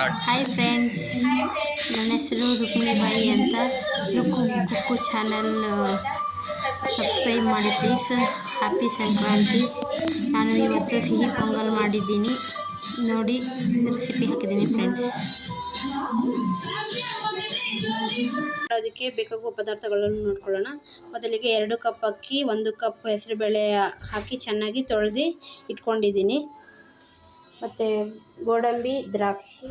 Hi friends, ನನ್ನ ಹೆಸರು ರುಕ್ಮಿಣಿ ಬಾಯಿ ಅಂತ. ಕುಕ್ಕು ಚಾನಲ್ ಸಬ್ಸ್ಕ್ರೈಬ್ ಮಾಡಿ ಪ್ಲೀಸ್. ಹ್ಯಾಪಿ ಸಂಕ್ರಾಂತಿ. ನಾನು ಇವತ್ತು ಸಿಹಿ ಪೊಂಗಲ್ ಮಾಡಿದ್ದೀನಿ, ನೋಡಿ ರೆಸಿಪಿ ಹಾಕಿದ್ದೀನಿ ಫ್ರೆಂಡ್ಸ್. ಅದಕ್ಕೆ ಬೇಕಾಗುವ ಪದಾರ್ಥಗಳನ್ನು ನೋಡ್ಕೊಳ್ಳೋಣ. ಮೊದಲಿಗೆ 2 ಕಪ್ ಅಕ್ಕಿ, 1 ಕಪ್ ಹೆಸರುಬೇಳೆ ಹಾಕಿ ಚೆನ್ನಾಗಿ ತೊಳೆದು ಇಟ್ಕೊಂಡಿದ್ದೀನಿ. ಮತ್ತು ಗೋಡಂಬಿ, ದ್ರಾಕ್ಷಿ,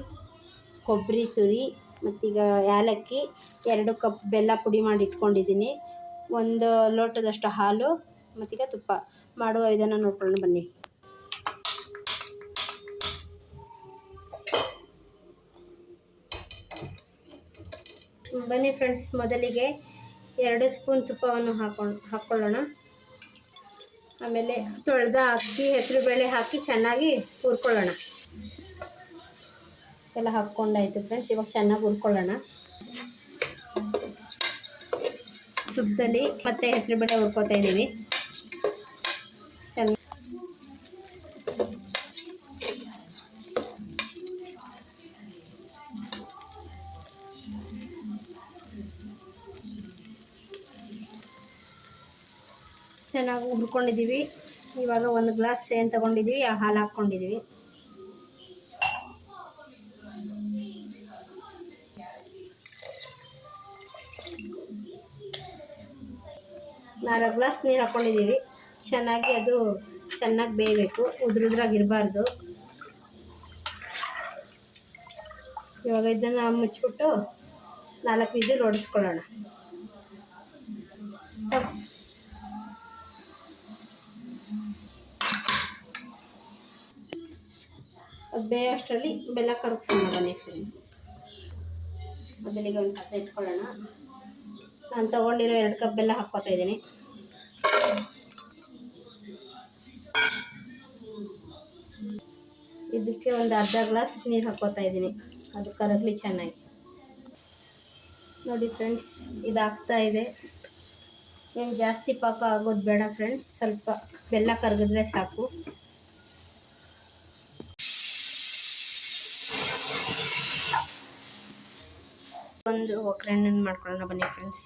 ಕೊಬ್ಬರಿ ತುರಿ, ಮತ್ತೀಗ ಏಲಕ್ಕಿ, 2 ಕಪ್ ಬೆಲ್ಲ ಪುಡಿ ಮಾಡಿ ಇಟ್ಕೊಂಡಿದ್ದೀನಿ, 1 ಲೋಟದಷ್ಟು ಹಾಲು, ಮತ್ತೀಗ ತುಪ್ಪ. ಮಾಡುವ ವಿಧಾನ ನೋಡ್ಕೊಳ್ಳೋಣ ಬನ್ನಿ. ಬನ್ನಿ ಫ್ರೆಂಡ್ಸ್, ಮೊದಲಿಗೆ 2 ಸ್ಪೂನ್ ತುಪ್ಪವನ್ನು ಹಾಕ್ಕೊಳ್ಳೋಣ. ಆಮೇಲೆ ತೊಳೆದ ಅಕ್ಕಿ, ಹೆಸರುಬೇಳೆ ಹಾಕಿ ಚೆನ್ನಾಗಿ ಹುರ್ಕೊಳ್ಳೋಣ. ಎಲ್ಲ ಹಾಕ್ಕೊಂಡಾಯ್ತು ಫ್ರೆಂಡ್ಸ್. ಇವಾಗ ಚೆನ್ನಾಗಿ ಹುರ್ಕೊಳ್ಳೋಣ. ತುಪ್ಪದಲ್ಲಿ ಮತ್ತೆ ಹೆಸರುಬೇಳೆ ಹುರ್ಕೊತಾ ಇದ್ದೀವಿ. ಚೆನ್ನಾಗಿ ಹುರ್ಕೊಂಡಿದ್ದೀವಿ. ಇವಾಗ 1 ಗ್ಲಾಸ್ ಏನು ತೊಗೊಂಡಿದ್ದೀವಿ, ಆ ಹಾಲು ಹಾಕ್ಕೊಂಡಿದ್ದೀವಿ. ನಾಲ್ಕು ಗ್ಲಾಸ್ ನೀರು ಹಾಕ್ಕೊಂಡಿದ್ದೀವಿ. ಚೆನ್ನಾಗಿ ಅದು ಚೆನ್ನಾಗಿ ಬೇಯಬೇಕು, ಉದುರುದ್ರಾಗಿರಬಾರ್ದು. ಇವಾಗ ಇದನ್ನು ಮುಚ್ಚಿಬಿಟ್ಟು 4 ವಿಸಿಲ್ ಹೊಡೆಸ್ಕೊಳ್ಳೋಣ. ಅದು ಬೇಯೋಷ್ಟರಲ್ಲಿ ಬೆಲ್ಲ ಕರಗಿಸೋಣ ಬನ್ನಿ ಫ್ರೆಂಡ್ಸ್. ಮೊದಲಿಗೆ ಒಂದು ಪಾತ್ರೆ ಇಟ್ಕೊಳ್ಳೋಣ. ನಾನು ತೊಗೊಂಡಿರೋ 2 ಕಪ್ ಬೆಲ್ಲ ಹಾಕ್ಕೊತಾ ಇದ್ದೀನಿ. ಇದಕ್ಕೆ ಒಂದು ಅರ್ಧ ಗ್ಲಾಸ್ ನೀರು ಹಾಕ್ಕೊತಾ ಇದ್ದೀನಿ, ಅದು ಕರಗಲಿ ಚೆನ್ನಾಗಿ. ನೋಡಿ ಫ್ರೆಂಡ್ಸ್, ಇದಾಗ್ತಾ ಇದೆ. ಏನು ಜಾಸ್ತಿ ಪಾಕ ಆಗೋದು ಬೇಡ ಫ್ರೆಂಡ್ಸ್, ಸ್ವಲ್ಪ ಬೆಲ್ಲ ಕರಗಿದ್ರೆ ಸಾಕು. ಒಂದು ಒಗ್ಗರಣೆ ಮಾಡ್ಕೊಳ್ಳೋಣ ಬನ್ನಿ ಫ್ರೆಂಡ್ಸ್.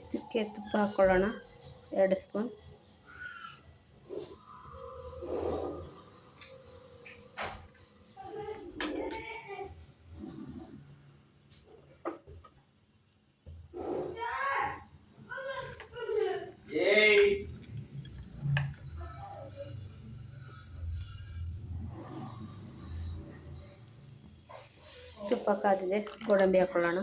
ಇದಕ್ಕೆ ತುಪ್ಪ ಹಾಕ್ಕೊಳ್ಳೋಣ, 2 ಸ್ಪೂನ್. ತುಪ್ಪ ಕಾದಿದೆ, ಗೋಡಂಬಿ ಹಾಕ್ಕೊಳ್ಳೋಣ.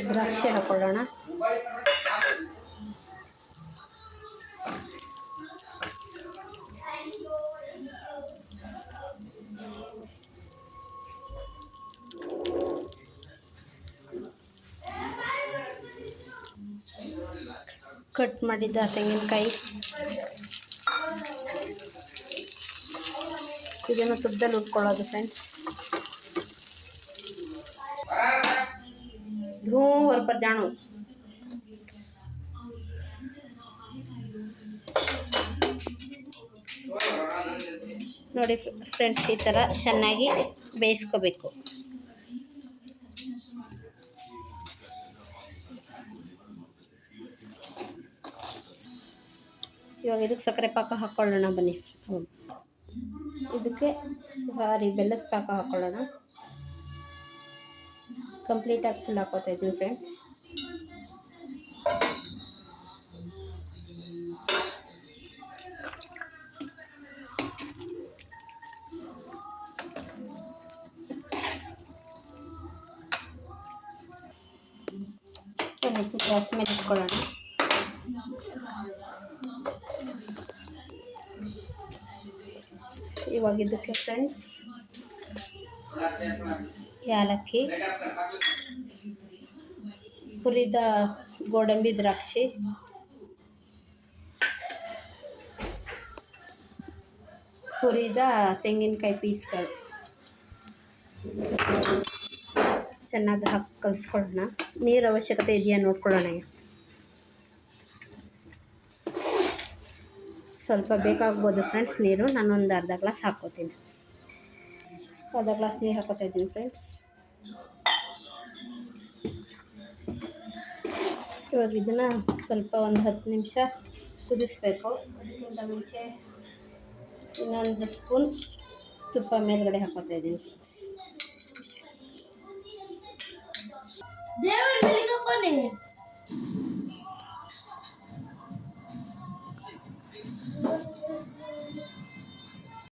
ದ್ರಾಕ್ಷಿ ಹಾಕ್ಕೊಳ್ಳೋಣ. ಕಟ್ ಮಾಡಿದ್ದ ತೆಂಗಿನಕಾಯಿ, ಇದನ್ನು ತುಪ್ಪದಲ್ಲಿ ಹುರ್ಕೊಳ್ಳೋದು ಫ್ರೆಂಡ್ಸ್. धूर पर जानो. ನೋಡಿ ಫ್ರೆಂಡ್ಸ್, ಈ ಥರ ಚೆನ್ನಾಗಿ ಬೇಯಿಸ್ಕೋಬೇಕು. ಇವಾಗ ಇದಕ್ಕೆ ಸಕ್ಕರೆ ಪಾಕ ಹಾಕ್ಕೊಳ್ಳೋಣ ಬನ್ನಿ. ಇದಕ್ಕೆ ಬೆಲ್ಲದ ಪಾಕ ಹಾಕ್ಕೊಳ್ಳೋಣ. ಕಂಪ್ಲೀಟಾಗಿ ಫುಲ್ ಹಾಕೋತಾ ಇದ್ದೀವಿ ಫ್ರೆಂಡ್ಸ್. ಇದಕ್ಕೆ ಗ್ಯಾಸ್ ಮೇಲೆ ಇಟ್ಕೊಳ್ಳೋಣ. ಇವಾಗ ಇದಕ್ಕೆ ಫ್ರೆಂಡ್ಸ್ ಏಲಕ್ಕಿ, ಹುರಿದ ಗೋಡಂಬಿ ದ್ರಾಕ್ಷಿ, ಹುರಿದ ತೆಂಗಿನಕಾಯಿ ಪೀಸ್ಗಳು ಚೆನ್ನಾಗಿ ಹಾಕಿ ಕಲಿಸ್ಕೊಳ್ಳೋಣ. ನೀರು ಅವಶ್ಯಕತೆ ಇದೆಯಾ ನೋಡ್ಕೊಳ್ಳೋಣ. ಸ್ವಲ್ಪ ಬೇಕಾಗ್ಬೋದು ಫ್ರೆಂಡ್ಸ್ ನೀರು. ನಾನೊಂದು ಅರ್ಧ ಗ್ಲಾಸ್ ಹಾಕ್ಕೋತೀನಿ. ಅರ್ಧ ಗ್ಲಾಸ್ ನೀರು ಹಾಕೋತಾ ಇದ್ದೀನಿ ಫ್ರೆಂಡ್ಸ್. ಇವಾಗ ಇದನ್ನು ಸ್ವಲ್ಪ ಒಂದು 10 ನಿಮಿಷ ಕುದಿಸ್ಬೇಕು. ಅದಕ್ಕಿಂತ ಮುಂಚೆ ಇನ್ನೊಂದು ಸ್ಪೂನ್ ತುಪ್ಪ ಮೇಲ್ಗಡೆ ಹಾಕೋತಾ ಇದ್ದೀನಿ ಫ್ರೆಂಡ್ಸ್.